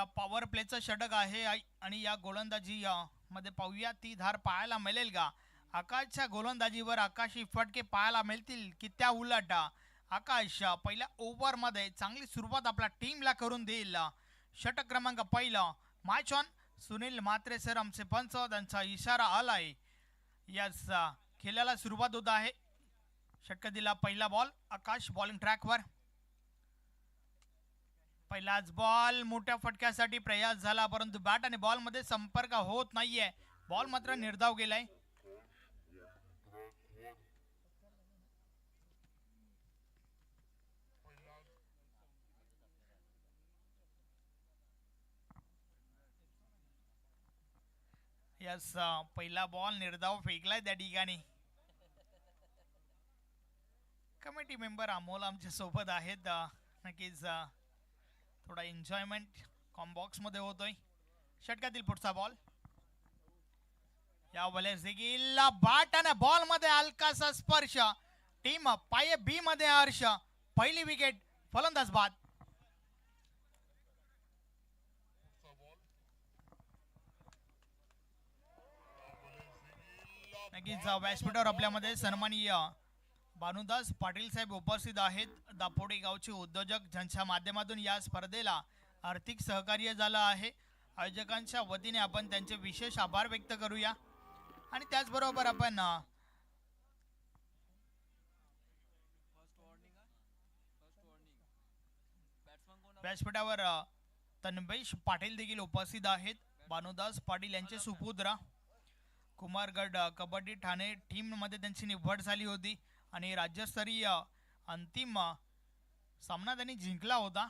Power प्लेचं षटक आहे आणि या गोलंदाजी मध्ये पाहूया ती धार पाहायला मिळेल का. आकाशच्या गोलंदाजीवर आकाशी फटके पाहायला मिळतील की त्या उलट आकाश पहिल्या ओव्हरमध्ये चांगली सुरुवात आपल्या टीमला करून देईल. षटक क्रमांक पहिला match on. Sunil Mhatre sir आमचे पंच, त्यांचा इशारा आलाय. याच खेळाला सुरुवात होत आहे. षटक दिला पहिला बॉल. आकाश बॉलिंग ट्रॅकवर. पहिलाच बॉल मोठ्या फटक्यासाठी प्रयास झाला, परंतु बॅट आणि बॉल मध्ये संपर्क होत नाहीये. बॉल मात्र निर्धाव गेलाय. यस, पहिला बॉल निर्धाव फेकलाय त्या ठिकाणी. कमिटी मेंबर अमोल आमच्या सोबत आहेत. नक्कीच थोडा एन्जॉयमेंट कॉम्बॉक्स मध्ये होतोय. षटकातील पुढचा बॉल. या वेळेस देखील बॅट आणि बॉल मध्ये हलकासा स्पर्श. टीम पाये बी मध्ये हर्ष. पहिली विकेट. फलंदाज बाद. नक्कीच व्यासपीठावर आपल्यामध्ये सन्माननीय भानुदास पाटील साहेब उपस्थित आहेत. दापोडे गावचे उद्योजक, ज्यांच्या माध्यमातून या स्पर्धेला आर्थिक सहकार्य झालं आहे. आयोजकांच्या वतीने आपण त्यांचे विशेष आभार व्यक्त करूया. आणि त्याचबरोबर आपण व्यासपीठावर तन्वेश पाटील देखील उपस्थित आहेत. भानुदास पाटील यांचे सुपुत्र. कुमारगड कबड्डी ठाणे टीम मध्ये त्यांची निवड झाली होती आणि राज्यस्तरीय अंतिम सामना त्यांनी जिंकला होता.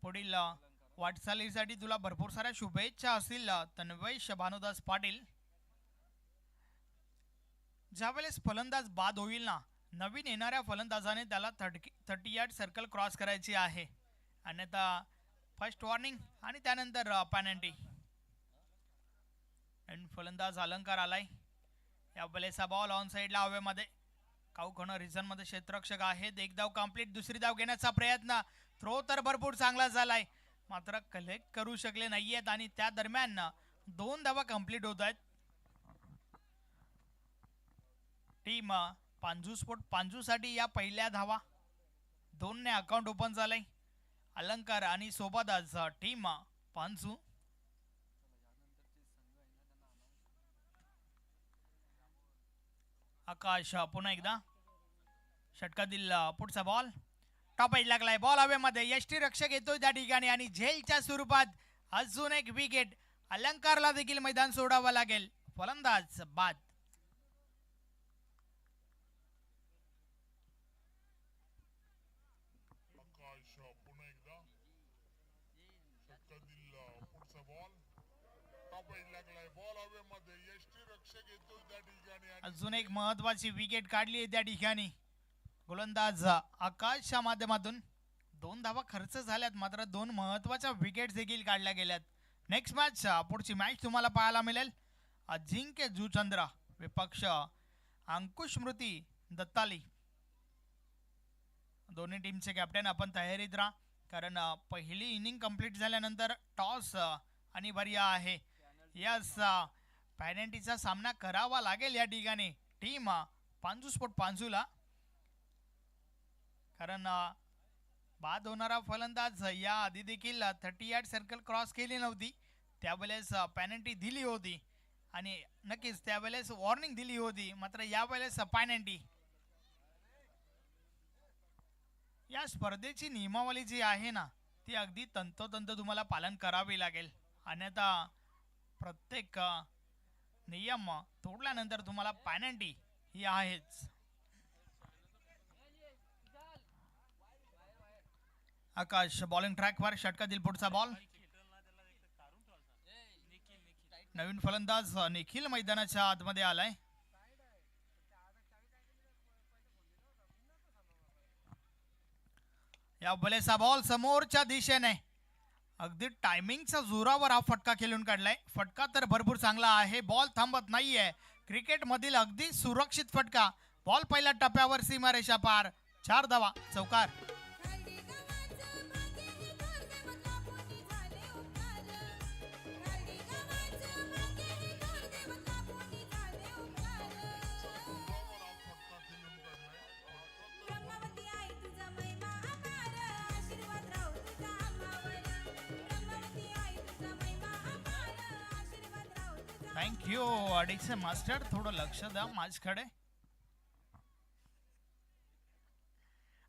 पुढील वाटचालीसाठी तुला भरपूर साऱ्या शुभेच्छा असतील तन्वेश भानुदास पाटील. ज्यावेळेस फलंदाज बाद होईल ना, नवीन येणाऱ्या फलंदाजाने त्याला 38 सर्कल क्रॉस करायची आहे. अन्यथा फर्स्ट वॉर्निंग आणि त्यानंतर पेनल्टी. फलंदाज अलंकार आलाय. या वेळेचा बॉल ऑन साइडला हवेमध्ये. काऊखण रिझन मध्ये क्षेत्ररक्षक आहेत. एक धाव कंप्लीट. दुसरी धाव घेण्याचा प्रयत्न. थ्रो तर भरपूर चांगला झालाय, मात्र कलेक्ट करू शकले नाहीयेत आणि त्या दरम्यान 2 धावा कंप्लीट होत आहेत. टीम पांजू स्पोर्ट पांजूसाठी या पहिल्या धावा 2 ने अकाउंट ओपन झालंय. अलंकार आणि सोबतच टीम पांजू. आकाश पुन्हा एकदा. षटकातील पुढचा बॉल. टॉप एज लागलाय. बॉल हवेमध्ये. यष्टी रक्षक येतोय त्या ठिकाणी आणि झेलच्या स्वरूपात अजून एक विकेट. अलंकारला देखील मैदान सोडावं लागेल. फलंदाज बाद. अजून एक महत्वाची विकेट काढली आहे त्या ठिकाणी. गोलंदाज आकाशच्या माध्यमातून 2 धावा खर्च झाल्यात, मात्र 2 महत्वाच्या विकेट देखील काढल्या गेल्यात. नेक्स्ट मॅच, पुढची मॅच तुम्हाला पाहायला मिळेल. अजिंक्य जुचंद्र विपक्ष अंकुश स्मृती दत्ताली. दोन्ही टीमचे कॅप्टन आपण तयारीत राहा, कारण पहिली इनिंग कंप्लीट झाल्यानंतर टॉस अनिवार्य आहे. यस, पेनल्टीचा सामना करावा लागेल या ठिकाणी टीम पांजू स्पोर्ट पांजूला, कारण बाद होणारा फलंदाज या आधी देखील 38 सर्कल क्रॉस केली नव्हती. त्यावेळेस पेनल्टी दिली होती आणि नक्कीच त्यावेळेस वॉर्निंग दिली होती, मात्र यावेळेस पेनल्टी. या स्पर्धेची नियमावली जी आहे ना, ती अगदी तंतोतंत तुम्हाला पालन करावे लागेल. अन्यथा प्रत्येक नियम तोडल्यानंतर तुम्हाला पेनल्टी ही आहेच. आकाश बॉलिंग ट्रॅकवर. षटकातील पुढचा बॉल. नवीन फलंदाज निखिल मैदानाच्या आतमध्ये आलाय. या बलेचा बॉल समोरच्या दिशेने. अगदी टायमिंगच्या जोरावर हा फटका खेळून काढलाय. फटका तर भरपूर चांगला आहे. बॉल थांबत नाहीये. क्रिकेट मधील अगदी सुरक्षित फटका. बॉल पहिल्या टप्प्यावर सीमारेषा पार. 4 धावा. चौकार. थँक्यू अडीचे मास्टर, थोडं लक्ष द्या माझ्याकडे.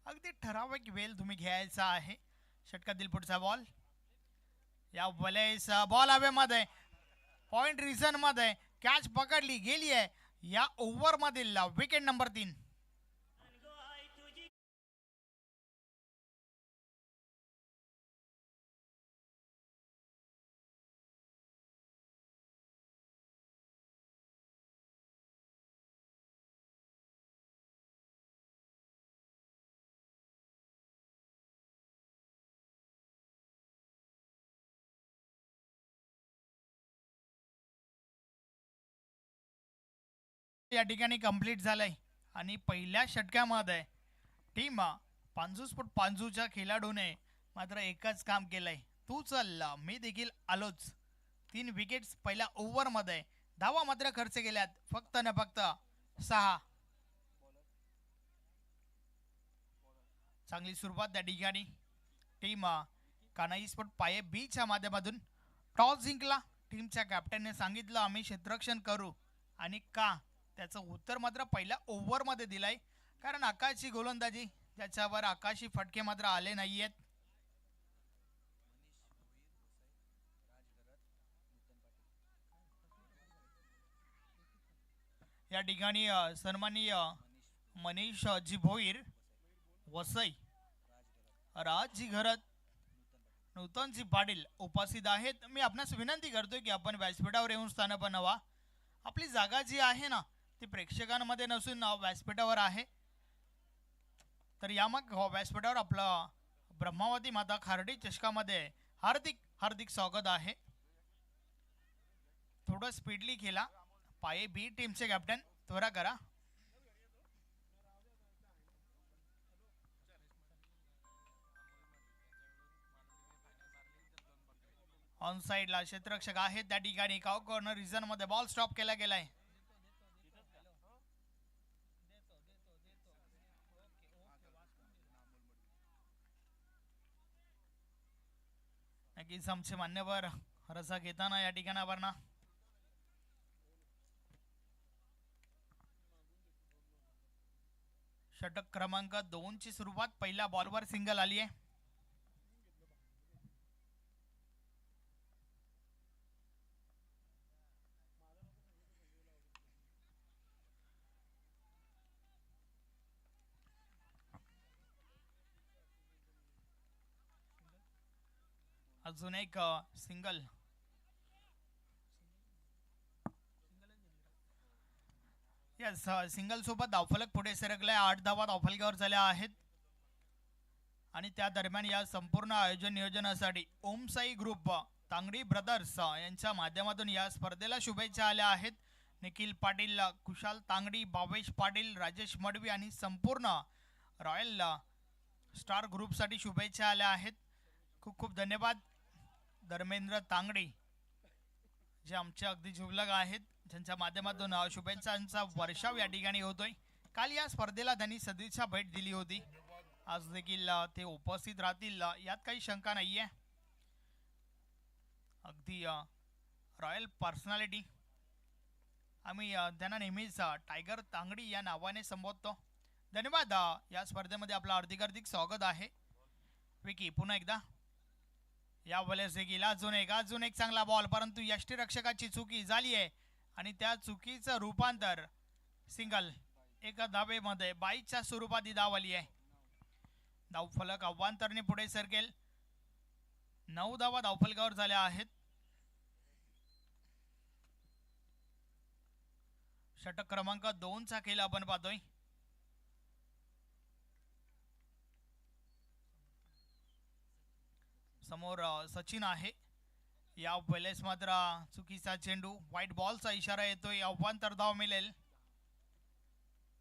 अगदी ठराविक वेळ तुम्ही घ्यायचा आहे. षटकातील पुढचा बॉल, या वेळेस बॉल हवेमध्ये, पॉइंट रिझन मध्ये कॅच पकडली गेली आहे. या ओव्हर मधील विकेट नंबर 3. या ठिकाणी कंप्लीट झालंय आणि पहिल्या षटकामध्ये टीम पांजूसपूट पांजूच्या खेळाडूने मात्र एकच काम केलंय, तू चल मी देखील आलोच. 3 विकेट्स पहिल्या ओव्हर मध्ये. धावा मात्र खर्च केल्यात फक्त न फक्त 6. चांगली सुरुवात त्या ठिकाणी टीम कानाई स्पोर्ट पाये बीच्या माध्यमातून. टॉस जिंकला. टीमच्या कॅप्टनने सांगितलं आम्ही क्षेत्ररक्षण करू, आणि का त्याचं उत्तर मात्र पहिल्या ओव्हर मध्ये दिलंय. कारण आकाशची गोलंदाजी, त्याच्यावर आकाशी फटके मात्र आले नाहीयेत. या ठिकाणी सन्माननीय मनीष जी भोईर, वसई, राजजी घरत, नूतनजी पाटील उपस्थित आहेत. मी आपणास विनंती करतोय की आपण व्यासपीठावर येऊन स्थान बनवा. आपली जागा जी आहे ना ती प्रेक्षकांमध्ये नसून व्यासपीठावर आहे. तर या मग व्यासपीठावर आपलं ब्रह्मावती माता खार्डी चषकामध्ये हार्दिक हार्दिक स्वागत आहे. थोडं स्पीडली खेळा. पाये बी टीमचे कॅप्टन त्वरा करा. ऑन साइडला क्षेत्ररक्षक आहेत त्या ठिकाणी. काव कॉर्नर रिझन मध्ये बॉल स्टॉप केला गेलाय. नक्कीच आमचे मान्यवर रसा घेताना या ठिकाणावर ना षटक क्रमांक 2 ची सुरुवात. पहिल्या बॉलवर सिंगल आली आहे. अजून एक सिंगल. यस, सिंगल सोबत धावफलक पुढे सरकलाय. 8 धावा धावफलकावर झाल्या आहेत. आणि त्या दरम्यान या संपूर्ण आयोजन नियोजनासाठी ओम साई ग्रुप, तांगडी ब्रदर्स यांच्या माध्यमातून या स्पर्धेला शुभेच्छा आल्या आहेत. निखिल पाटील, कुशाल तांगडी, भावेश पाटील, राजेश मडवी आणि संपूर्ण रॉयल स्टार ग्रुपसाठी शुभेच्छा आल्या आहेत. खूप खूप धन्यवाद. धर्मेंद्र तांगडी जे आमचे अगदी जिवलग आहेत, ज्यांच्या माध्यमातून शुभेच्छांचा वर्षाव या ठिकाणी होतोय. काल या स्पर्धेला त्यांनी सदिच्छा भेट दिली होती. आज देखील ते उपस्थित राहतील यात काही शंका नाहीये. अगदी रॉयल पर्सनॅलिटी. आम्ही त्यांना नेहमीच टायगर तांगडी या नावाने संबोधतो. धन्यवाद. या स्पर्धेमध्ये आपलं हार्दिक हार्दिक स्वागत आहे. विकी पुन्हा एकदा. या वेळेस देखील अजून एक चांगला बॉल, परंतु यष्टीरक्षकाची चुकी झाली आहे आणि त्या चुकीचं रूपांतर सिंगल. एका धावेमध्ये 22च्या स्वरूपात ही धाव आली आहे. धावफलक अव्वांतरने पुढे सरकेल. 9 धावा धावफलकावर झाल्या आहेत. षटक क्रमांक 2 चा खेळ आपण पाहतोय. समोर सचिन आहे. या वेळेस मात्र चुकीचा चेंडू, व्हाईट बॉलचा इशारा येतोय. अव्वांतर धाव मिळेल.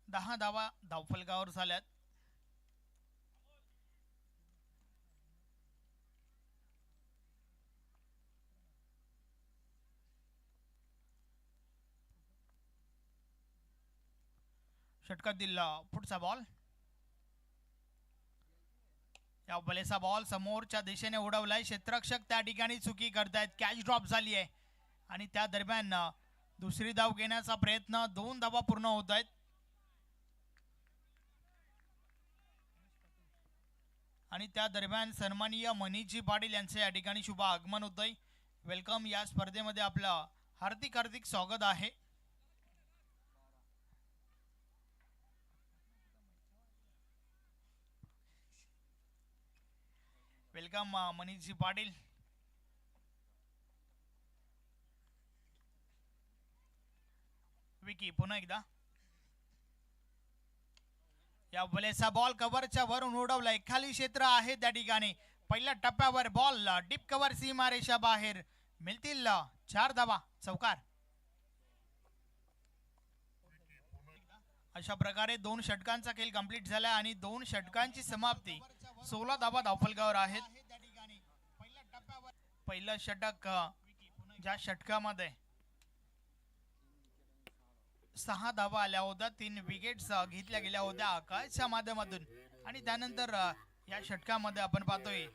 10 धावा धावफलकावर झाल्यात. षटकातील पुढचा बॉल. या बलेचा बॉल समोरच्या दिशेने उडवलाय. क्षेत्ररक्षक त्या ठिकाणी चुकी करतायत. कॅच ड्रॉप झाली आहे आणि त्या दरम्यान दुसरी धाव घेण्याचा प्रयत्न, 2 धावा पूर्ण होत आहेत. आणि त्या दरम्यान सन्माननीय मनीषजी पाटील यांचे या ठिकाणी शुभ आगमन होतंय. वेलकम. या स्पर्धेमध्ये आपलं हार्दिक हार्दिक स्वागत आहे. वेलकम मनीषजी पाटील. विकी पुन्हा एकदा. या बॉलेचा बॉल कव्हरच्या वरून उडवलाय. खाली क्षेत्र आहे त्या ठिकाणी. पहिल्या टप्प्यावर बॉल डीप कव्हर सीमारेषा बाहेर. मिळतील 4 धावा. चौकार. अशा प्रकारे 2 षटकांचा खेळ कंप्लीट झाला आणि 2 षटकांची समाप्ती. 16 धावा धावफलकावर आहेत. पहिलं षटक, ज्या षटकामध्ये 6 धावा आल्या होत्या, 3 विकेट्स घेतल्या गेल्या होत्या आकाशच्या माध्यमातून. आणि त्यानंतर या षटकामध्ये आपण पाहतोय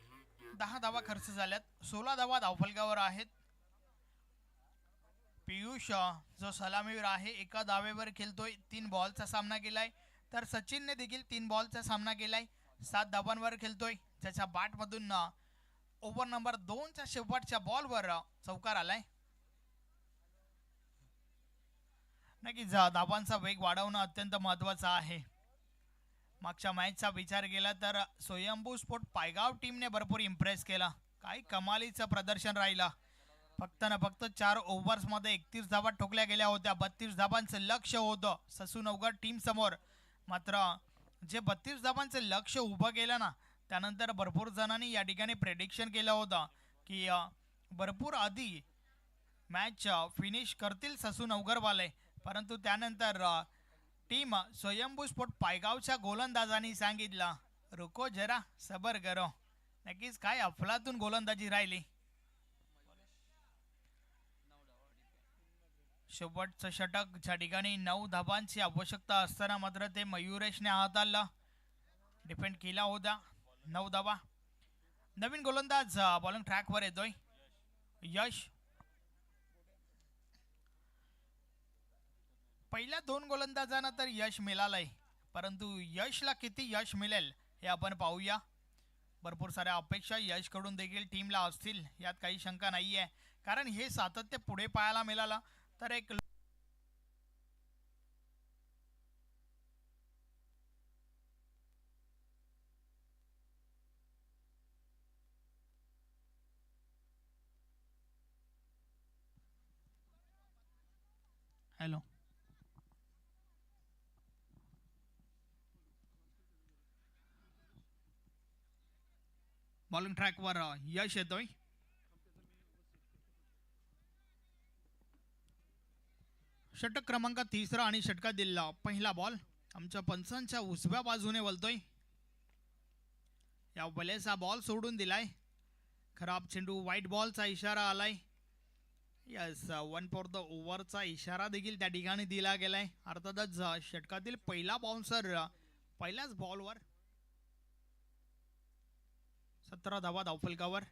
10 धावा खर्च झाल्यात. 16 धावा धावफलकावर आहेत. पियुष जो सलामीवर आहे, एका धावेवर खेळतोय. 3 बॉलचा सामना केलाय. तर सचिनने देखील 3 बॉलचा सामना केलाय. 7 धावांवर खेळतोय. त्याच्या बॅटमधून ओव्हर नंबर 2च्या शेवटच्या बॉलवर चौकार आलाय. नक्कीच धावांचा वेग वाढवणं अत्यंत महत्वाचं आहे. मागच्या मॅचचा विचार केला तर स्वयंभू स्पोर्ट पायगाव टीमने भरपूर इम्प्रेस केला. काही कमालीचं प्रदर्शन राहिलं. फक्त ना फक्त 4 ओव्हर्समध्ये 31 धावा ठोकल्या गेल्या होत्या. 32 धावांचं लक्ष होतं ससू नवगड टीम समोर. मात्र जे 32 धावांचं लक्ष उभं केलं ना, त्यानंतर भरपूर जणांनी या ठिकाणी प्रेडिक्शन केलं होतं की भरपूर आधी मॅच फिनिश करतील ससू नवगरवाले. परंतु त्यानंतर टीम स्वयंभू स्पोर्ट पायगावच्या गोलंदाजांनी सांगितलं, रुको जरा सबर करो. नक्कीच काय अफलातून गोलंदाजी राहिली. शेवटचं षटक ज्या ठिकाणी 9 धावांची आवश्यकता असताना मात्र ते मयुरेशने हाताळलं. डिफेंड केला होता. 9 धावा. नवीन गोलंदाज बॉलिंग ट्रॅकवर येतोय. यश. पहिल्या 2 गोलंदाजांना तर यश मिळालंय, परंतु यशला किती यश मिळेल हे आपण पाहूया. भरपूर साऱ्या अपेक्षा यशकडून देखील टीमला असतील, यात काही शंका नाहीये. कारण हे सातत्य पुढे पाहायला मिळालं तर एक हॅलो बॉलिंग ट्रॅकवर यश येतोय. षटक क्रमांक 3 आणि षटकातील पहिला बॉल आमच्या पंचांच्या उजव्या बाजूने वळतोय. या बलेचा बॉल सोडून दिलाय. खराब चेंडू, वाईट बॉलचा इशारा आलाय. यस, 1 फॉर द ओव्हरचा इशारा देखील त्या ठिकाणी दिला गेलाय. अर्थातच षटकातील पहिला बाउन्सर पहिल्याच बॉलवर. 17 धावा धावफलकावर.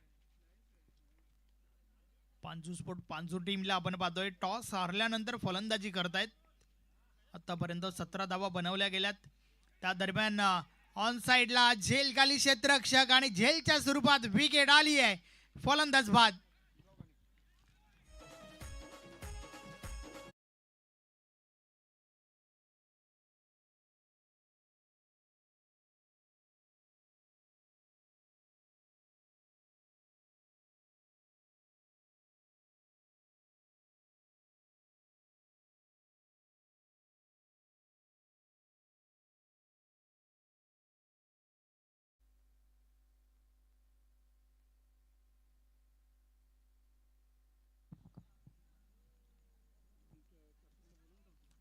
पांजू स्पोर्ट पांजू टीमला आपण पाहतोय टॉस हारल्यानंतर फलंदाजी करतायत. आतापर्यंत 17 धावा बनवल्या गेल्यात. त्या दरम्यान ऑन साइडला झेल खाली क्षेत्ररक्षक आणि झेलच्या स्वरूपात विकेट आली आहे. फलंदाज बाद.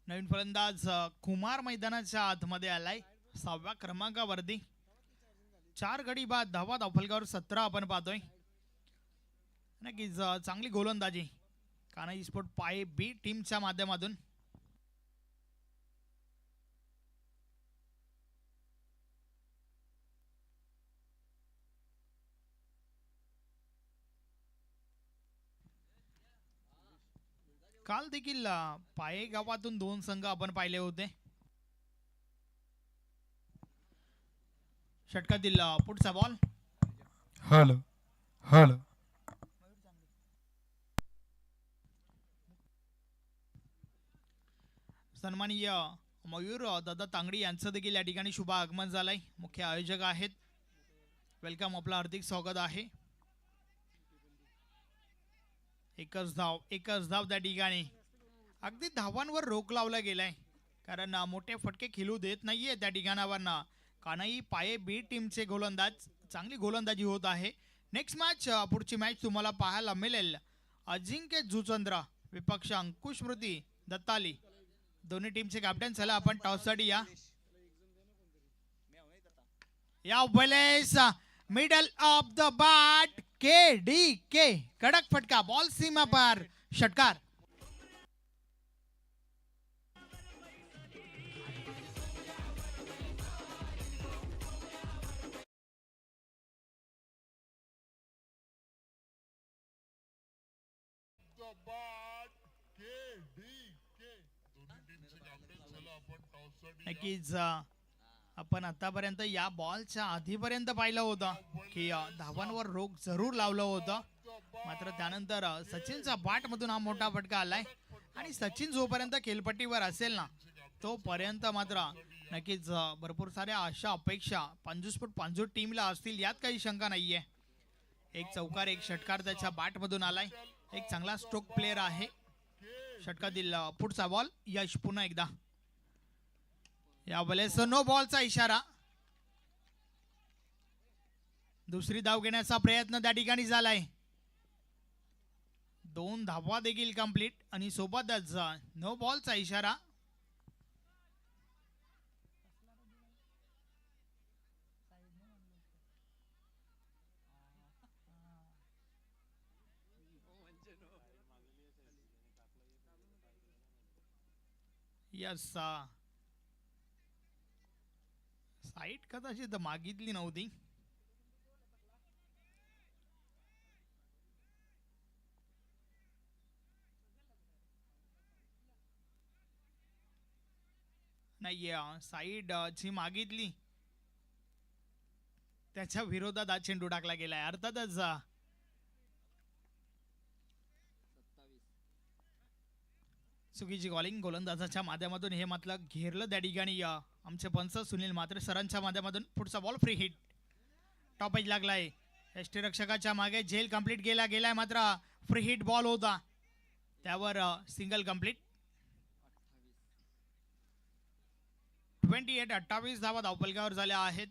नवीन फलंदाज कुमार मैदानाच्या आतमध्ये आलाय 6व्या क्रमांकावरती. 4 गडी बाद धावा धावफलकावर 17 आपण पाहतोय. नक्कीच चांगली गोलंदाजी कान्हाजी स्पोर्ट पाय बी टीमच्या माध्यमातून. काल देखील पाये गावातून 2 संघ आपण पाहिले होते. षटकातील पुढचा बॉल. हॅलो हॅलो सन्माननीय मयूर दादा तांगडी यांचं देखील या ठिकाणी शुभ आगमन झालंय. मुख्य आयोजक आहेत. वेलकम, आपलं हार्दिक स्वागत आहे. एकच धाव त्या ठिकाणी. अगदी धावांवर रोख लावला गेलाय, कारण मोठे फटके खेळू देत नाहीये त्या ठिकाणावर. कानाई पाये बी टीमचे गोलंदाज चांगली गोलंदाजी होत आहे. नेक्स्ट मॅच, पुढची मॅच तुम्हाला पाहायला मिळेल. अजिंक्य जुचंद्र विपक्ष अंकुश स्मृती दत्ताली. दोन्ही टीमचे कॅप्टन. चला आपण टॉससाठी या वेळेस मिडल ऑफ द बॅट के कडक फटका, बॉल सीमा पर, षटकार. नक्कीच आपण आतापर्यंत या बॉलच्या आधीपर्यंत पाहिलं होतं की धावांवर रोख जरूर लावलं होतं. मात्र त्यानंतर सचिनचा बॅट मधून हा मोठा फटका आलाय. आणि सचिन जोपर्यंत खेळपट्टीवर असेल ना, तोपर्यंत मात्र नक्कीच भरपूर साऱ्या आशा अपेक्षा 55 टीमला असतील, यात काही शंका नाहीये. एक चौकार, एक षटकार त्याच्या बॅट मधून आलाय. एक चांगला स्ट्रोक प्लेअर आहे. षटकातील पुढचा बॉल. यश पुन्हा एकदा. या वेळेस नो बॉलचा इशारा. दुसरी धाव घेण्याचा प्रयत्न त्या ठिकाणी झालाय. 2 धावा देखील कंप्लीट आणि सोबतच नो बॉलचा इशारा. यस, साईट कदाचित मागितली नव्हती. नाही, साईड जी मागितली त्याच्या विरोधात हा चेंडू टाकला गेलाय. अर्थातच चुकीची कॉलिंग. गोलंदाजाच्या माध्यमातून हे मतलब घेरलं त्या ठिकाणी आमचे पंच सुनील म्हात्रे सरांच्या माध्यमातून. पुढचा ball free hit. Top edge लागलाय. यष्टीरक्षकाच्या मागे झेल कंप्लीट गेलाय, मात्र फ्री हिट बॉल होता, त्यावर सिंगल कंप्लीट. 28 धावा धावफलकावर झाल्या आहेत.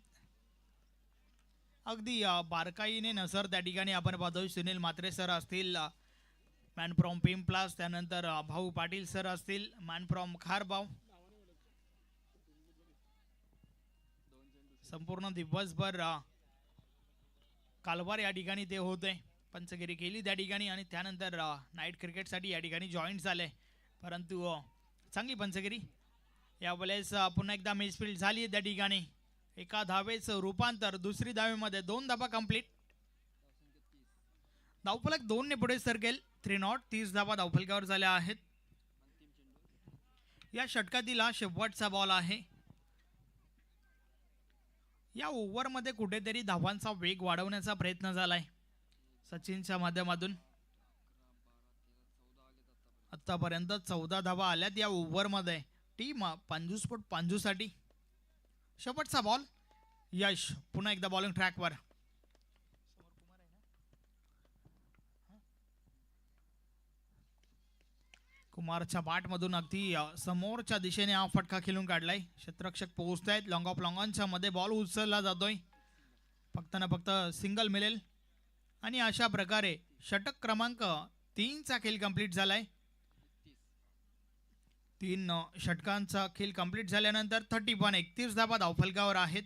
अगदी बारकाईने नजर त्या ठिकाणी आपण पाहतोय. सुनील म्हात्रे सर असतील, मॅन फ्रॉम पिंपलास, त्यानंतर भाऊ पाटील सर असतील, मॅन फ्रॉम खारबाव. संपूर्ण दिवसभर कालवार या ठिकाणी ते होते. पंचगिरी केली त्या ठिकाणी आणि त्यानंतर नाईट क्रिकेटसाठी या ठिकाणी जॉईन झाले. परंतु चांगली पंचगिरी. या वेळेस पुन्हा एकदा मिसफील्ड झाली त्या ठिकाणी. एका धावेचं रूपांतर दुसरी धावेमध्ये. 2 धावा कंप्लीट. धावफलक 2 ने पुढे सरकेल. 3 नॉट. 30 धावा धावफलकावर झाल्या आहेत. या षटकातील हा शेवटचा बॉल आहे. या ओव्हरमध्ये कुठेतरी धावांचा वेग वाढवण्याचा प्रयत्न झालाय सचिनच्या माध्यमातून. आतापर्यंत 14 धावा आल्यात या ओव्हरमध्ये. टीम 55 साठी. शेवटचा बॉल. यश पुन्हा एकदा बॉलिंग ट्रॅकवर. कुमारच्या बॅट मधून अगदी समोरच्या दिशेने हा फटका खेळून काढलाय. क्षेत्ररक्षक पोहोचतायत. लॉंग ऑफ लॉंगॉनच्या मध्ये बॉल उचलला जातोय. फक्त ना फक्त सिंगल मिळेल आणि अशा प्रकारे षटक क्रमांक 3 चा खेळ कंप्लीट झालाय. 3 षटकांचा खेळ कंप्लीट झाल्यानंतर 31 धावा धावफलकावर आहेत.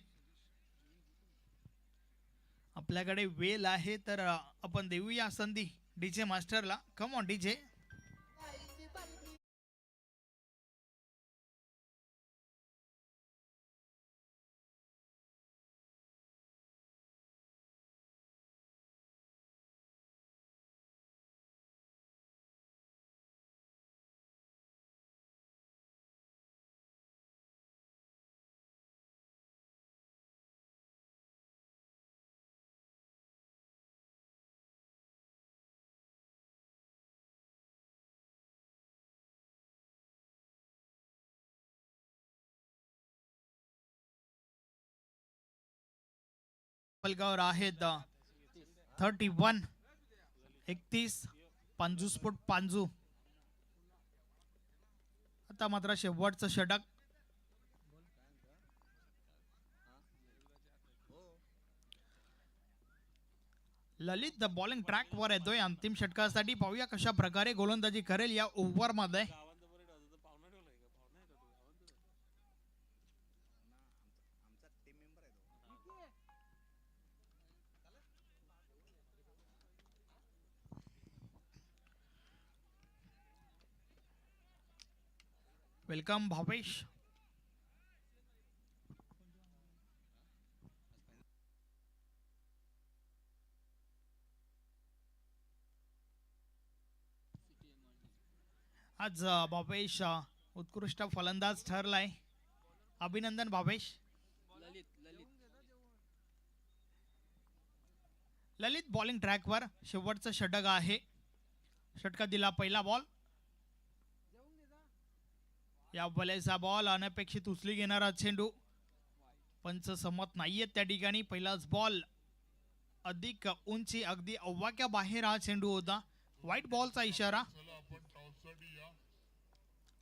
आपल्याकडे वेळ आहे तर आपण देऊया संधी डीजे मास्टरला. Come on DJ. पलकावर आहेत 31 पंजूस्फोट पांजू. आता मात्र शेवटचं षटक. ललित बॉलिंग ट्रॅक वर येतोय अंतिम षटकासाठी. पाहूया कशा प्रकारे गोलंदाजी करेल या ओव्हर मध्ये. वेलकम भावेश. आज भावेश उत्कृष्ट फलंदाज ठरलाय. अभिनंदन भावेश. ललित बॉलिंग ट्रॅकवर शेवटचं षटक आहे. षटका दिला पहिला बॉल. या बॉलेचा बॉल अनपेक्षित उचली घेणारा चेंडू. पंच सहमत नाहीयेत त्या ठिकाणी. पहिलाच बॉल अधिक उंची अगदी अव्वाक्या बाहेर हा चेंडू होता. व्हाईट बॉलचा इशारा.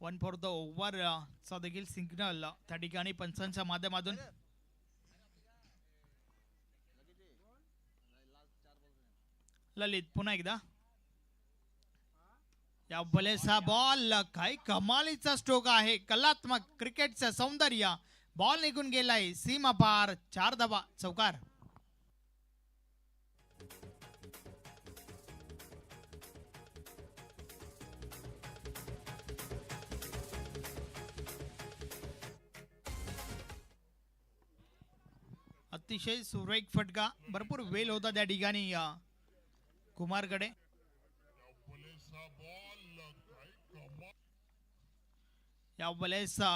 1 फॉर द ओव्हर चा देखील सिग्नल त्या ठिकाणी पंचांच्या माध्यमातून. ललित पुन्हा एकदा. या बॉलेचा बॉल काय कमालीचा स्ट्रोक आहे. कलात्मक क्रिकेटचं सौंदर्य. बॉल निघून गेलाय सीमा पार. 4 धावा चौकार. अतिशय सुरेख फटका. भरपूर वेल होता त्या ठिकाणी कुमारकडे. या बॉलेचा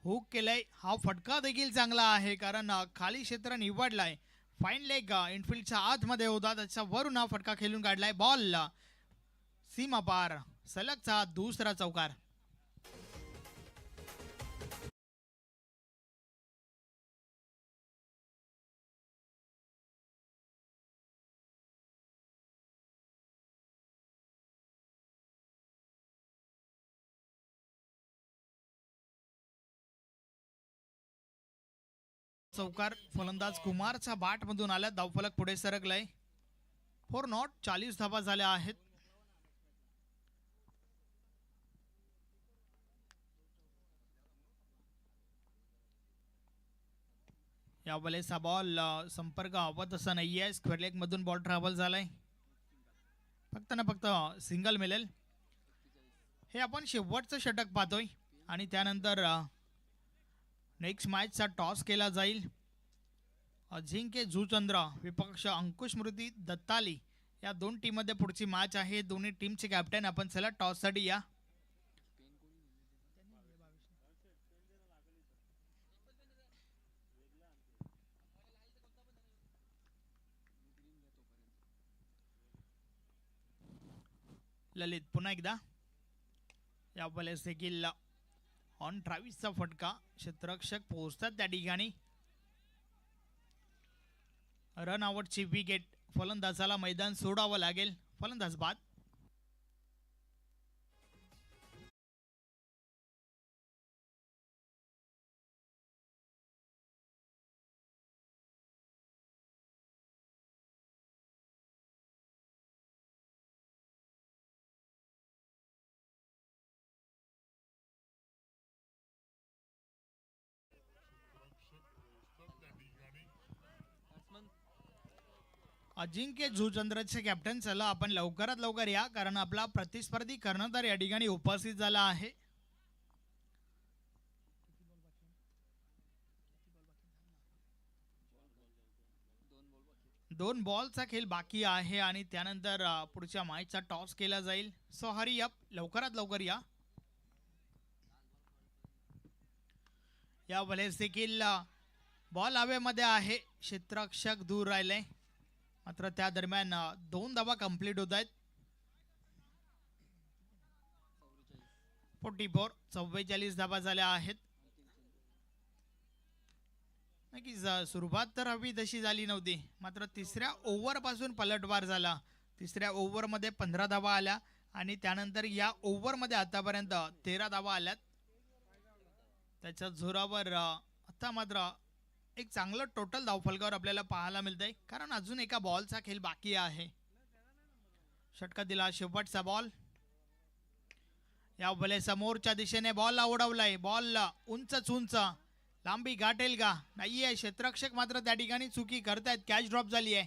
हुक केलाय. हा फटका देखील चांगला आहे कारण खाली क्षेत्र निवडलाय. फाईन लेग इनफिल्डच्या आतमध्ये होता. त्याच्यावरून हा फटका खेळून काढलाय. बॉल सीमा पार. सलगचा दुसरा चौकार. चौकार फलंदाज कुमारच्या बॅट मधून आल्या. धावफलक पुढे सरकलाय. 4 नॉट 40 धावा झाल्या आहेत. या बॉलेचा बॉल संपर्क हवत असा नाहीये. स्क्वेअर लेग मधून बॉल ट्रॅव्हल झालाय. फक्त ना फक्त सिंगल मिळेल. हे आपण शेवटचं षटक पाहतोय आणि त्यानंतर नेक्स्ट मॅचचा टॉस केला जाईल. अजिंक्य जुचंद्र विपक्ष अंकुश स्मृती दत्ताली या दोन टीम मध्ये पुढची मॅच आहे. दोन्ही टीमचे कॅप्टन आपण चला टॉस साठी या. ललित पुन्हा एकदा. या बॉलेस देखील ऑन ट्रॅव्हिसचा फटका. क्षेत्ररक्षक पोहोचतात त्या ठिकाणी. रन आउटची विकेट. फलंदाजाला मैदान सोडावं लागेल. फलंदाज बाद. अजिंक्य जुचंद्रचे कॅप्टन चला आपण लवकरात लवकर या कारण आपला प्रतिस्पर्धी कर्णधार या ठिकाणी उपस्थित झाला आहे. दोन बॉलचा खेळ बाकी आहे आणि त्यानंतर पुढच्या मॅचचा टॉस केला जाईल. So hurry up. लवकरात लवकर या. या वेळेस देखील बॉल हवेमध्ये आहे. क्षेत्ररक्षक दूर राहिले मात्र त्या दरम्यान 2 धावा कंप्लीट होत आहेत. 44 धावा झाल्या आहेत. नक्कीच सुरुवात तर हवी तशी झाली नव्हती, मात्र तिसऱ्या ओव्हरपासून पलटवार झाला. तिसऱ्या ओव्हरमध्ये 15 धावा आल्या आणि त्यानंतर या ओव्हरमध्ये आतापर्यंत 13 धावा आल्यात. त्याच्या जोरावर आता मात्र एक चांगलं टोटल धावफलकावर आपल्याला पाहायला मिळतंय, कारण अजून एका बॉलचा खेळ बाकी आहे. षटका दिला शेवटचा बॉल. या भले समोरच्या दिशेने बॉल उडवलाय. बॉल उंच उंच लांबी गाठेल का नाहीये. क्षेत्ररक्षक मात्र त्या ठिकाणी चुकी करतायत. कॅच ड्रॉप झाली आहे.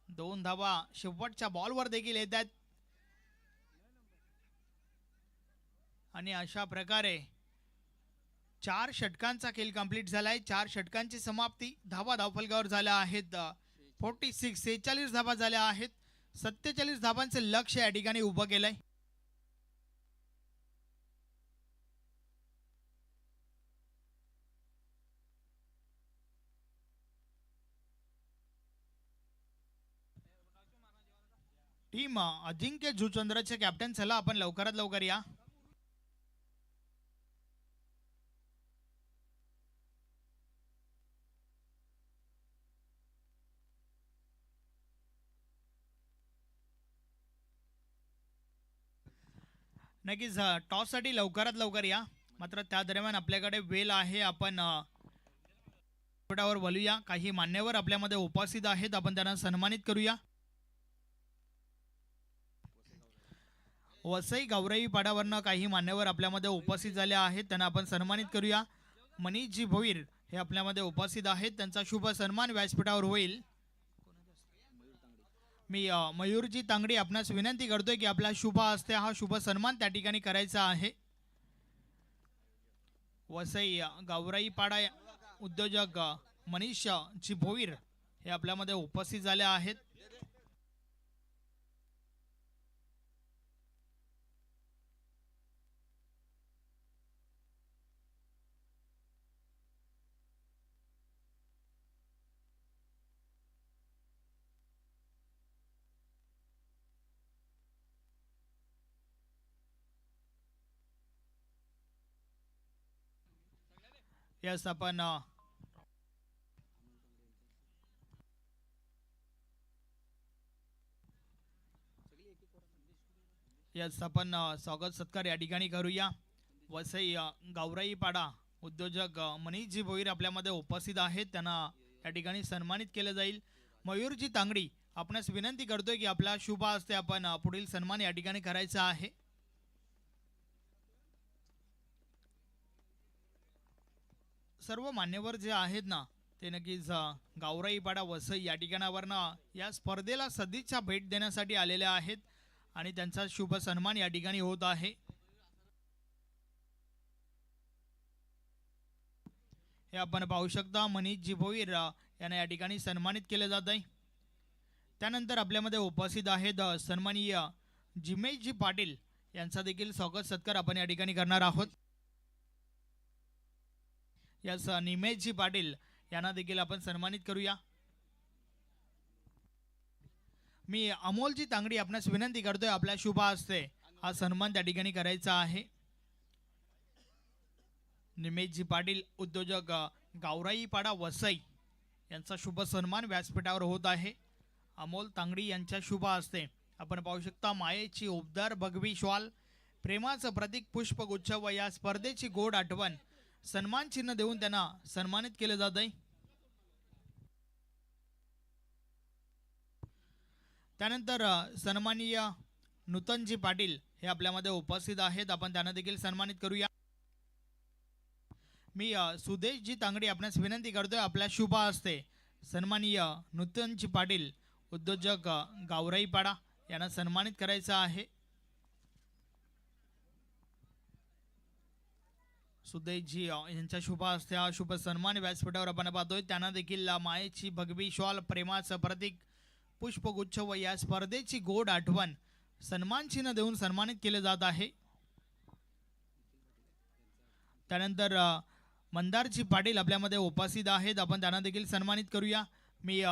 2 धावा शेवटच्या बॉलवर देखील येत आहेत आणि अशा प्रकारे 4 षटकांचा खेळ कंप्लीट झालाय. 4 षटकांची समाप्ती. धावा धावफलकावर झाल्या आहेत 46 धावा झाल्या आहेत. 47 धावांचे लक्ष या ठिकाणी उभं केलंय. टीम अजिंक्य जुचंद्रचे कॅप्टन, चला आपण लवकरात लवकर या. नक्कीच टॉस साठी लवकरात लवकर या. मात्र त्या दरम्यान आपल्याकडे वेळ आहे. आपण बोलूया. काही मान्यवर आपल्यामध्ये उपस्थित आहेत, आपण त्यांना सन्मानित करूया. वसई गौराई पाडावरनं काही मान्यवर आपल्यामध्ये उपस्थित झाले आहेत, त्यांना आपण सन्मानित करूया. मनीषजी भोईर हे आपल्यामध्ये उपस्थित आहेत, त्यांचा शुभ सन्मान व्यासपीठावर होईल. मी मयूरजी तांगडी आपणास विनंती करतोय की आपला शुभ हस्ते हा शुभ सन्मान त्या ठिकाणी करायचा आहे. वसई गौराई पाडा उद्योजक मनीष जी भोईर हे आपल्यामध्ये उपस्थित झाले आहेत. यस आपण स्वागत सत्कार या ठिकाणी करूया. वसई गौराई पाडा उद्योजक मनीषजी भोईर आपल्यामध्ये उपस्थित आहेत, त्यांना या ठिकाणी सन्मानित केलं जाईल. मयूरजी तांगडी आपणास विनंती करतोय की आपला शुभ हस्ते आपण पुढील सन्मान या ठिकाणी करायचा आहे. सर्व मान्यवर जे आहेत ना ते नक्कीच गौराईपाडा वसई या ठिकाणावरनं या स्पर्धेला सदिच्छा भेट देण्यासाठी आलेले आहेत आणि त्यांचा शुभ सन्मान या ठिकाणी होत आहे. हे आपण पाहू शकता. मनीष जी भोईर यांना या ठिकाणी सन्मानित केले जात आहे. त्यानंतर आपल्यामध्ये उपस्थित आहेत सन्माननीय जिमेशजी पाटील यांचा देखील स्वागत सत्कार आपण या ठिकाणी करणार आहोत. यास निमेशजी पाटील यांना देखील आपण सन्मानित करूया. मी अमोलजी तांगडी आपणास विनंती करतोय आपल्या शुभ हस्ते हा सन्मान त्या ठिकाणी करायचा आहे. निमेशजी पाटील उद्योजक गौराईपाडा वसई यांचा शुभ सन्मान व्यासपीठावर होत आहे. अमोल तांगडी यांच्या शुभ हस्ते आपण पाहू शकता मायेची उबदार भगवी श्वाल, प्रेमाचं प्रतीक पुष्पगुच्छ व या स्पर्धेची गोड आठवण सन्मान चिन्ह देऊन त्यांना सन्मानित केले जात आहे. त्यानंतर सन्माननीय नूतनजी पाटील हे आपल्यामध्ये उपस्थित आहेत, आपण त्यांना देखील सन्मानित करूया. मी सुदेशजी तांगडी आपणास विनंती करतोय आपल्या शुभ हस्ते सन्माननीय नूतनजी पाटील उद्योजक गौराईपाडा यांना सन्मानित करायचं आहे. सुदेशजी यांच्या शुभ हस्ते हा शुभ सन्मान व्यासपीठावर आपण पाहतोय. त्यांना देखील मायेची भगवी शॉल, प्रेमाचं प्रतीक पुष्पगुच्छ व या स्पर्धेची गोड आठवण सन्मान चिन्ह देऊन सन्मानित केले जात आहे. त्यानंतर मंदारजी पाटील आपल्यामध्ये उपस्थित आहेत, आपण त्यांना देखील सन्मानित करूया. मी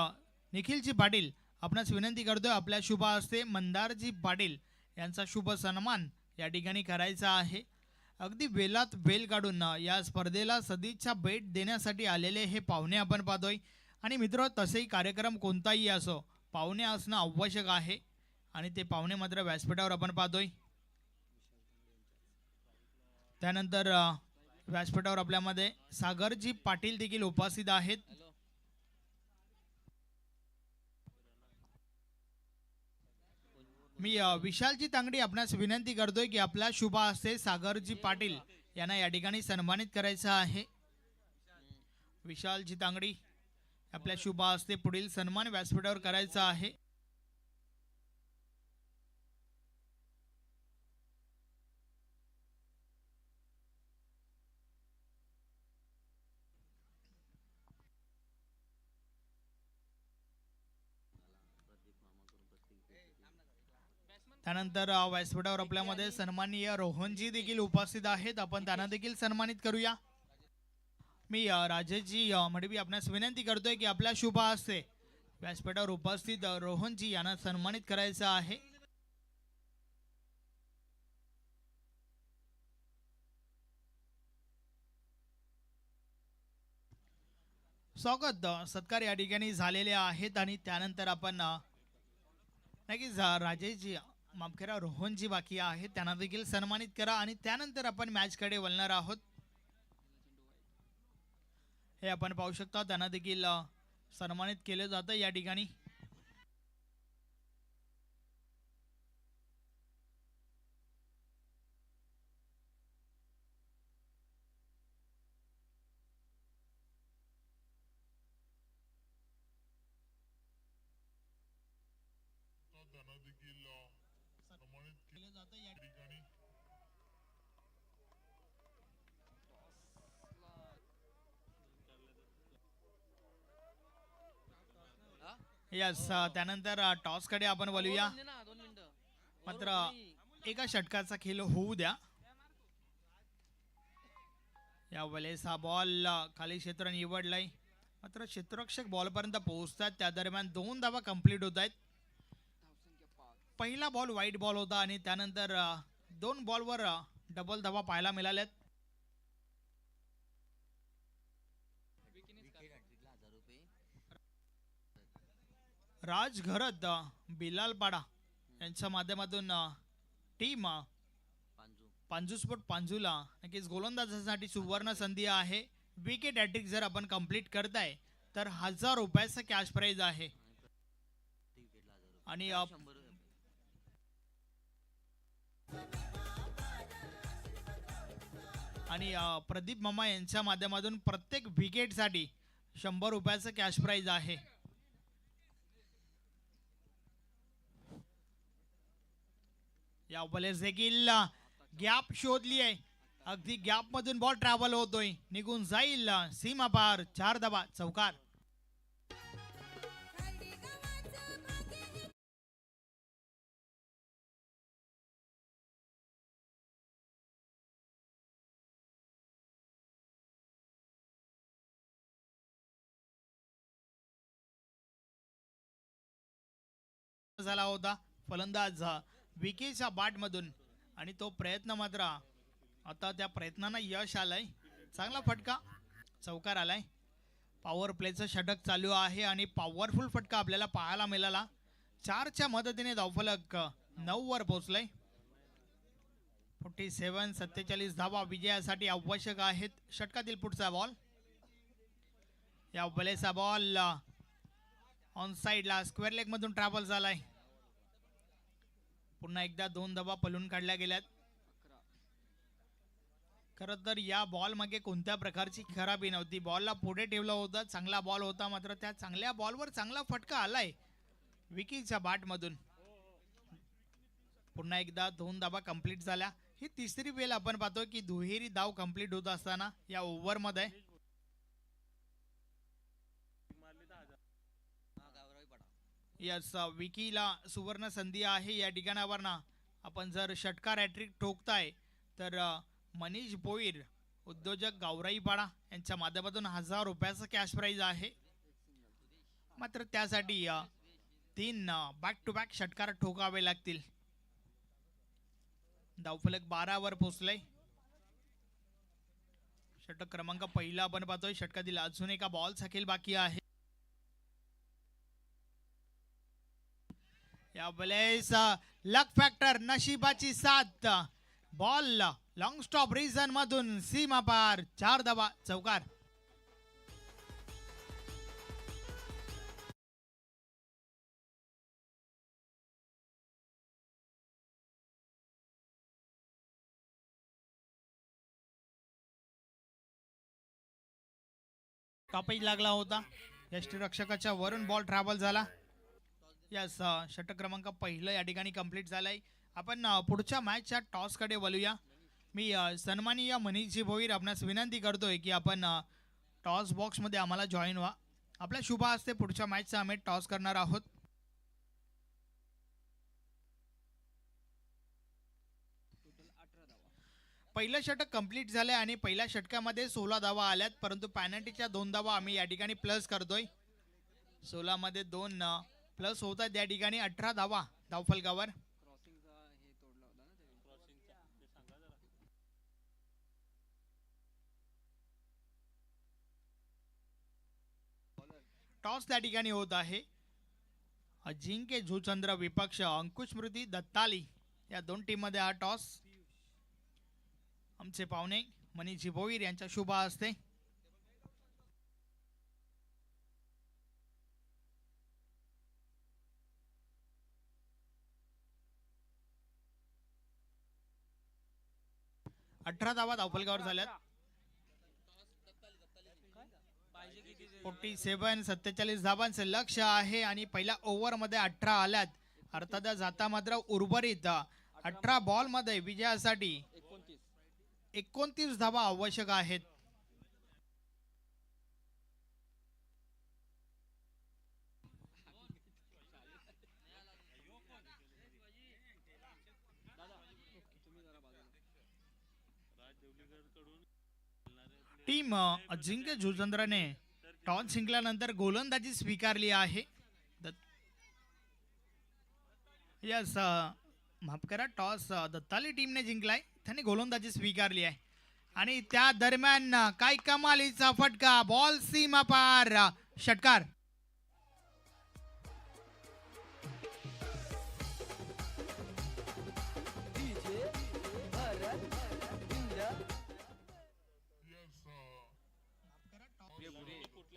निखिलजी पाटील आपणास विनंती करतोय आपल्या शुभ हस्ते मंदारजी पाटील यांचा शुभ सन्मान या ठिकाणी करायचा आहे. अगदी वेलात वेल काढून या स्पर्धेला सदिच्छा भेट देण्यासाठी आलेले हे पाहुणे आपण पाहतोय. आणि मित्र, तसेही कार्यक्रम कोणताही असो, पाहुणे असणं आवश्यक आहे. आणि ते पाहुणे मात्र व्यासपीठावर आपण पाहतोय. त्यानंतर व्यासपीठावर आपल्यामध्ये सागरजी पाटील देखील उपस्थित आहेत. मी विशालजी तांगडी आपणास विनंती करतोय की आपल्या शुभ हस्ते सागरजी पाटील यांना या ठिकाणी सन्मानित करायचं आहे. विशालजी तांगडी आपल्या शुभ हस्ते पुढील सन्मान व्यासपीठावर करायचा आहे. त्यानंतर व्यासपीठावर आपल्यामध्ये सन्माननीय रोहनजी देखील उपस्थित आहेत. आपण त्यांना देखील सन्मानित करूया. मी राजेशजी मडवी आपणास विनंती करतोय की आपल्या शुभ हस्ते व्यासपीठावर उपस्थित रोहनजी यांना सन्मानित करायचं आहे. स्वागत सत्कार या ठिकाणी झालेले आहेत. आणि त्यानंतर आपण नक्कीच राजेशजी माफ करा, रोहनजी बाकी आहेत, त्यांना देखील सन्मानित करा. आणि त्यानंतर आपण मॅचकडे वळणार आहोत. हे आपण पाहू शकता, त्यांना देखील सन्मानित केलं जातं या ठिकाणी. केलं जातं या ठिकाणी. यस, त्यानंतर टॉसकडे आपण बोलूया. मात्र एका षटकाचा खेळ होऊ द्या. या वेळेस हा बॉल खाली क्षेत्र निवडलाय. मात्र क्षेत्ररक्षक बॉलपर्यंत पोहोचतात त्या दरम्यान 2 धावा कंप्लीट होत आहेत. पहिला बॉल वाईट बॉल होता आणि त्यानंतर 2 बॉलवर डबल धावा पाहायला मिळाल्यात. राज घरत बिलाल पाडा यांच्या माध्यमातून टीम पांजूस्फोट पांजूला नक्कीच गोलंदाजासाठी सुवर्ण संधी आहे. विकेट हॅट्रिक जर आपण कंप्लीट करताय तर 1000 रुपयाचं कॅश प्राइज आहे. आणि प्रदीप मामा यांच्या माध्यमातून प्रत्येक विकेटसाठी 100 रुपयाचं कॅश प्राइज आहे. या बॉलर्स देखील गॅप शोधली आहे. अगदी गॅप मधून बॉल ट्रॅव्हल होतोय, निघून जाईल सीमा पार. 4 धावा, चौकार. झाला होता फलंदाज विकेच्या बाट मधून. आणि तो प्रयत्न मात्र आता त्या प्रयत्नांना यश आलंय. चांगला फटका, चौकार आलाय. पॉवर प्लेचं षटक चालू आहे आणि पॉवरफुल फटका आपल्याला पाहायला मिळाला. 4च्या मदतीने धावफलक 9 वर पोहोचलाय. 47 धावा विजयासाठी आवश्यक आहेत. षटकातील पुढचा बॉल. या बलेचा बॉल ऑन साइडला स्क्वेअर लेग मधून ट्रॅव्हल झालाय. पुन्हा एकदा 2 धावा पलून काढल्या गेल्यात. खरं तर या बॉल मागे कोणत्या प्रकारची खराबी नव्हती. बॉलला पुढे ठेवलं होतं, चांगला बॉल होता. मात्र त्या चांगल्या बॉलवर चांगला फटका आलाय विकीच्या बॅट मधून. पुन्हा एकदा 2 धावा कंप्लीट झाल्या. ही तिसरी वेळ आपण पाहतो की दुहेरी धाव कंप्लीट होत असताना या ओव्हर मध्ये. यस, विकीला सुवर्ण संधी आहे या ठिकाणावर ना. आपण जर षटकार हॅट्रिक ठोकताय तर मनीष भोईर उद्योजक गावराईपाडा यांच्या माध्यमातून 1000 रुपयाचं कॅश प्राइज आहे. मात्र त्यासाठी 3 बॅक टू बॅक षटकार ठोकावे लागतील. धावफलक 12 वर पोहोचलाय. षटक क्रमांक पहिला आपण पाहतोय. षटकातील अजून एका बॉलचा खेळ बाकी आहे. या वेळेस लक फॅक्टर नशिबाची साथ. बॉल लॉंग स्टॉप रिझन मधून सीमा पार 4 धावा चौकार. टॉपही लागला होता. यष्टीरक्षकाच्या वरून बॉल ट्रॅव्हल झाला. यस षटक क्रमांक पहिलं या ठिकाणी कंप्लीट झालंय. आपण पुढच्या मॅचच्या टॉस कडे वळूया. मी सन्माननीय मनीषजी भोईर आपणास विनंती करतोय की आपण टॉस बॉक्स मध्ये आम्हाला जॉईन व्हा. आपल्या शुभ हस्ते पुढच्या मॅचचा आम्ही टॉस करणार आहोत. पहिलं षटक कंप्लीट झालंय आणि पहिल्या षटकामध्ये 16 धावा आल्यात, परंतु पॅनल्टीच्या 2 धावा आम्ही या ठिकाणी प्लस करतोय. 16 मध्ये 2 प्लस होतात या ठिकाणी 18 धावा धावफलकावर. टॉस त्या ठिकाणी होत आहे. अजिंक्य झुचंद्र विपक्ष अंकुश स्मृती दत्ताली या दोन टीम मध्ये हा टॉस. आमचे पाहुणे मनीषजी भोईर यांच्या शुभ हस्ते. अठरा धावा धावफलकावर झाल्यात. 47 धावांचं लक्ष आहे आणि पहिल्या ओव्हर मध्ये 18 आल्यात. अर्थात जाता मात्र उर्वरित 18 बॉल मध्ये विजयासाठी 29 धावा आवश्यक आहेत. टीम अजिंक्य झुचंद्रने टॉस जिंकल्यानंतर गोलंदाजी स्वीकारली आहे. यस माफ करा, टॉस दत्ताली टीमने जिंकलाय, त्यांनी गोलंदाजी स्वीकारली आहे. आणि त्या दरम्यान काय कमालीचा फटका, बॉल सीमा पार, षटकार.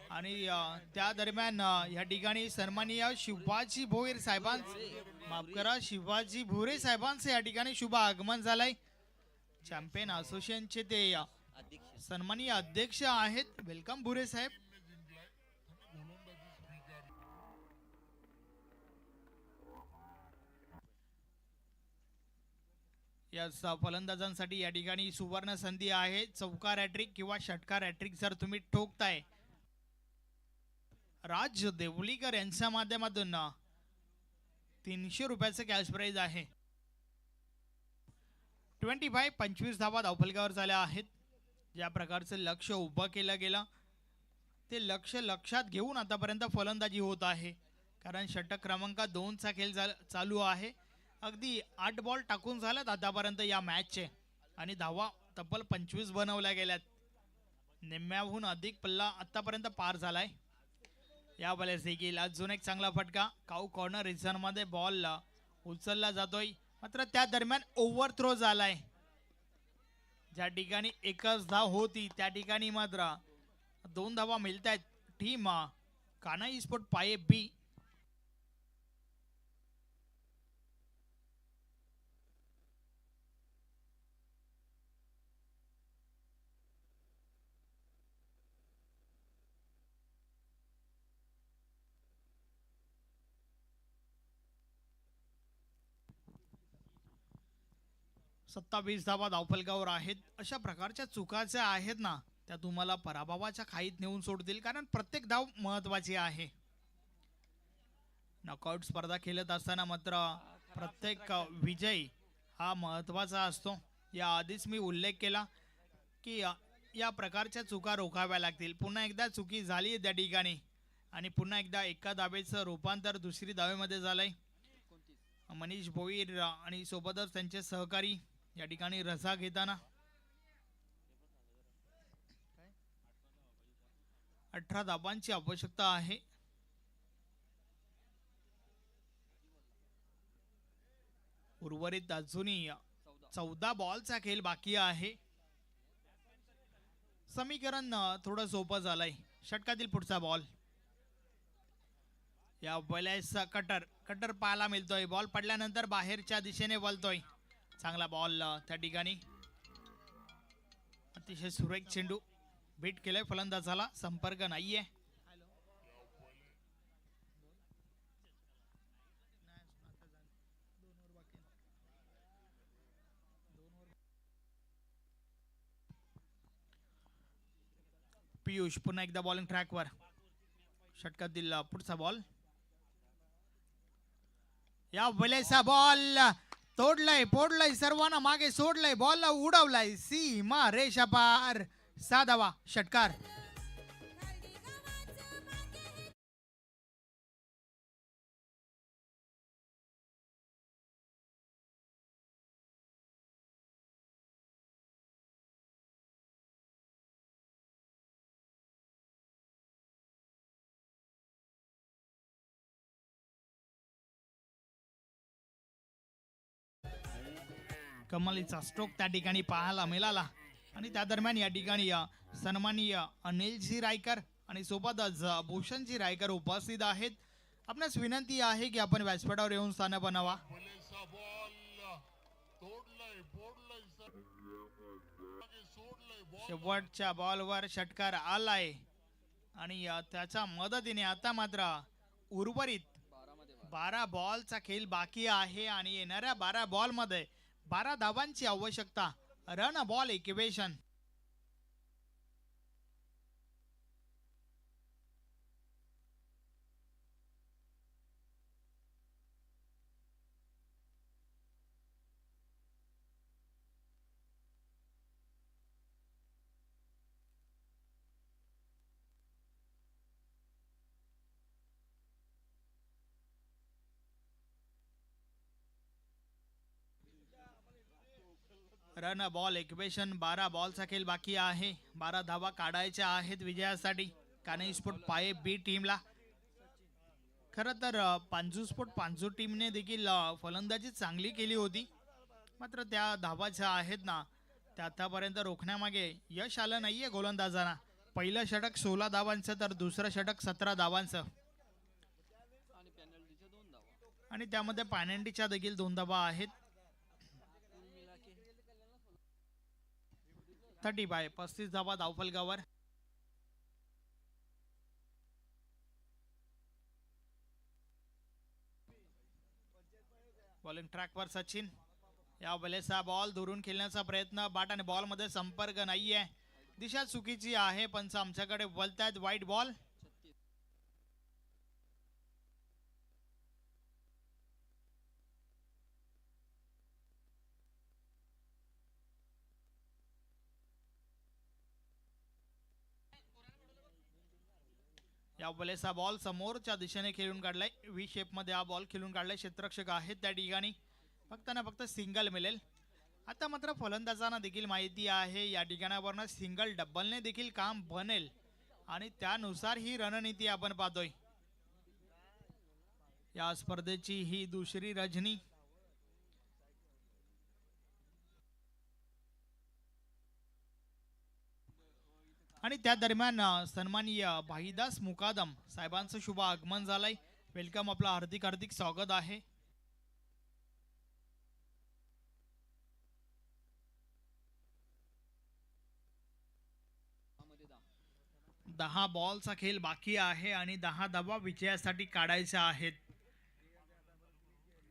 आणि त्या दरम्यान या ठिकाणी सन्माननीय शिवाजी भोईर साहेबांचे, माफ करा, शिवाजी भोरे साहेबांचे या ठिकाणी शुभ आगमन झालंय. चॅम्पियन असोसिएशनचे ते सन्माननीय अध्यक्ष आहेत. वेलकम भोरे साहेब. या फलंदाजांसाठी या ठिकाणी सुवर्ण संधी आहे. चौकार हॅट्रिक किंवा षटकार हॅट्रिक जर तुम्ही ठोकताय, राज देवलीकर यांच्या माध्यमातून 300 रुपयाचं कॅश प्राइज आहे. 25 धावा धावफलकावर झाल्या आहेत. ज्या प्रकारचं लक्ष उभं केलं गेलं ते लक्ष लक्षात घेऊन आतापर्यंत फलंदाजी होत आहे. कारण षटक क्रमांक 2 चा खेळ चालू आहे. अगदी 8 बॉल टाकून झाल्यात आतापर्यंत या मॅचचे आणि धावा तब्बल 25 बनवल्या गेल्यात. निम्म्याहून अधिक पल्ला आतापर्यंत पार झालाय. या वेळेस देखील अजून एक चांगला फटका. काऊ कॉर्नर रिझन मध्ये बॉल उचलला जातोय, मात्र त्या दरम्यान ओव्हर थ्रो झालाय. ज्या ठिकाणी एकच धाव होती त्या ठिकाणी मात्र 2 धावा मिळत आहेत. टीम कान्हाई स्पोर्ट पाये बी. सत्तावीस धावा धावफलकावर आहेत. अशा प्रकारच्या चुका ज्या आहेत ना, त्या तुम्हाला पराभवाच्या खाईत नेऊन सोडतील, कारण प्रत्येक धाव महत्वाची आहे. नॉकआउट स्पर्धा खेळत असताना मात्र प्रत्येक विजय हा महत्वाचा असतो. या आधीच मी उल्लेख केला की या प्रकारच्या चुका रोखाव्या लागतील. पुन्हा एकदा चुकी झाली त्या ठिकाणी आणि पुन्हा एकदा एका धावेचं रूपांतर दुसरी धावेमध्ये झालंय. मनीष भोईर आणि सोबतच त्यांचे सहकारी या ठिकाणी रजा घेताना. 18 धाबांची आवश्यकता आहे. उर्वरित अजूनही 14 बॉलचा खेळ बाकी आहे. समीकरण थोडं सोपं झालंय. षटकातील पुढचा बॉल या बॉलचा कटर पाहायला मिळतोय. बॉल पडल्यानंतर बाहेरच्या दिशेने वळतोय. चांगला बॉल त्या ठिकाणी. अतिशय सुरेख चेंडू बीट केलाय फलंदाजाला. संपर्क नाहीये. पियुष पुन्हा एकदा बॉलिंग ट्रॅकवर. षटकातील पुढचा बॉल या वेळेचा बॉल तोडलाय फोडलाय सर्वांना मागे सोडलाय. बॉल उडवलाय सीमा रेषा पार. 6 धावा. षटकार. कमालीचा स्ट्रोक त्या ठिकाणी पाहायला मिळाला आणि त्या दरम्यान या ठिकाणी सन्माननीय अनिलजी रायकर आणि सोबतच भूषणजी रायकर उपस्थित आहेत. आपणास विनंती आहे की आपण व्यासपीठावर येऊन स्थान बनावा. शेवटच्या बॉलवर षटकार आलाय आणि त्याच्या मदतीने आता मात्र उर्वरित 12 बॉलचा खेळ बाकी आहे आणि येणाऱ्या 12 बॉल मध्ये 12 धावांची आवश्यकता. Run ball equation. Run ball equation. 12 बॉलचा खेळ बाकी आहे. 12 धावा काढायच्या आहेत विजयासाठी कानेस्पोर्ट पाये बी टीमला. खरं तर पांजूस्पोर्ट पांजू टीमने देखील फलंदाजी चांगली केली होती. मात्र त्या धावा ज्या आहेत ना त्या आतापर्यंत रोखण्यामागे यश आलं नाहीये गोलंदाजांना. पहिलं षटक 16 धावांचं तर दुसरं षटक 17 धावांचं आणि त्यामध्ये पॅनल्टीच्या देखील 2 धावा आहेत. 35 धावा धावफलकावर. बॉलिंग ट्रॅकवर सचिन. या वेळेचा बॉल दुरून खेळण्याचा प्रयत्न. बॅट आणि बॉल मध्ये संपर्क नाहीये. दिशा चुकीची आहे. पंच आमच्याकडे वळतायत. वाईट बॉल. या वेळेचा बॉल समोरच्या दिशेने खेळून काढलाय. व्ही शेप मध्ये हा बॉल खेळून काढलाय. क्षेत्ररक्षक आहेत त्या ठिकाणी. फक्त ना फक्त सिंगल मिळेल. आता मात्र फलंदाजांना देखील माहिती आहे या ठिकाणावरनं सिंगल डबलने देखील काम बनेल आणि त्यानुसार ही रणनीती आपण पाहतोय. या स्पर्धेची ही दुसरी रजनी. आणि त्या दरम्यान सन्माननीय भाईदास मुकादम साहेबांचं शुभ आगमन झालंय. वेलकम. आपलं हार्दिक हार्दिक स्वागत आहे. दहा बॉलचा खेळ बाकी आहे आणि 10 धावा विजयासाठी काढायच्या आहेत.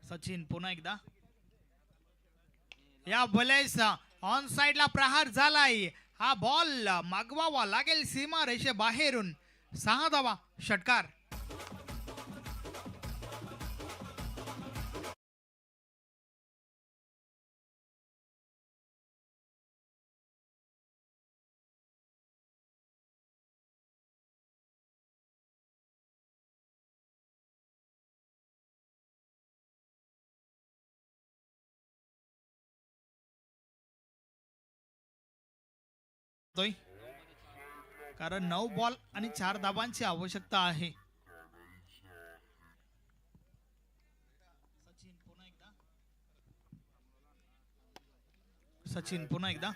सचिन पुन्हा एकदा. या बॉलेस ऑन साइडला प्रहार झालाय. हा बॉल मागवावा लागेल सीमा रेषे बाहेरून. 6 धावा. षटकार. कारण 9 बॉल आणि 4 धाबांची आवश्यकता आहे. सचिन पुन्हा एकदा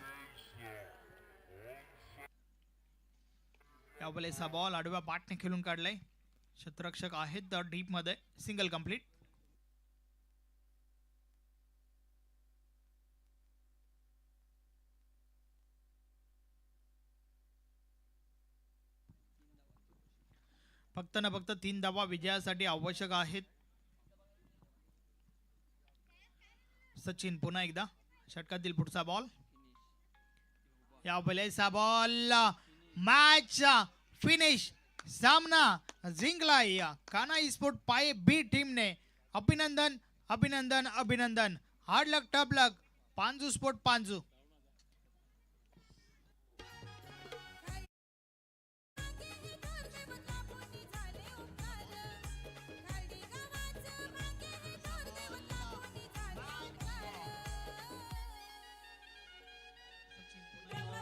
या वेळेस हा बॉल आडव्या पाठने खेळून काढलाय. क्षेत्ररक्षक आहेत डीप मध्ये. Single complete. फक्त ना फक्त 3 धावा विजयासाठी आवश्यक आहेत. सचिन पुन्हा एकदा षटकातील पुढचा बॉल. या वेळेस हा बॉल मॅच फिनिश. सामना जिंकलाय कान्हा स्पोर्ट पाये बी टीमने. अभिनंदन अभिनंदन अभिनंदन. Hard luck tough luck. पांजू स्पोर्ट पांजू.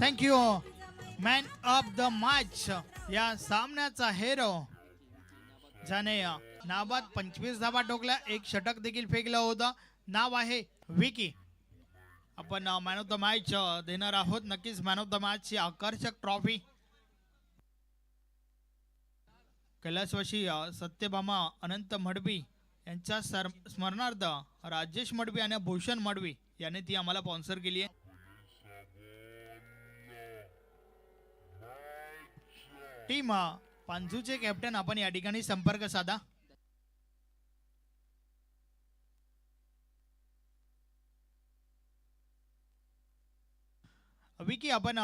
Thank you. Man of the match या सामन्याचा हेरो ज्याने नाबाद 25 धावा ठोकल्या, एक षटक देखील फेकलं होतं, नाव आहे विकी. आपण मॅन ऑफ द मॅच देणार आहोत. नक्कीच मॅन ऑफ द मॅच ची आकर्षक ट्रॉफी कैलासवासी सत्यभामा अनंत मडवी यांच्या स्मरणार्थ राजेश मडवी आणि भूषण मडवी यांनी ती आम्हाला स्पॉन्सर केली आहे. टीम पांजूचे कॅप्टन आपण या ठिकाणी संपर्क साधा. विकी आपण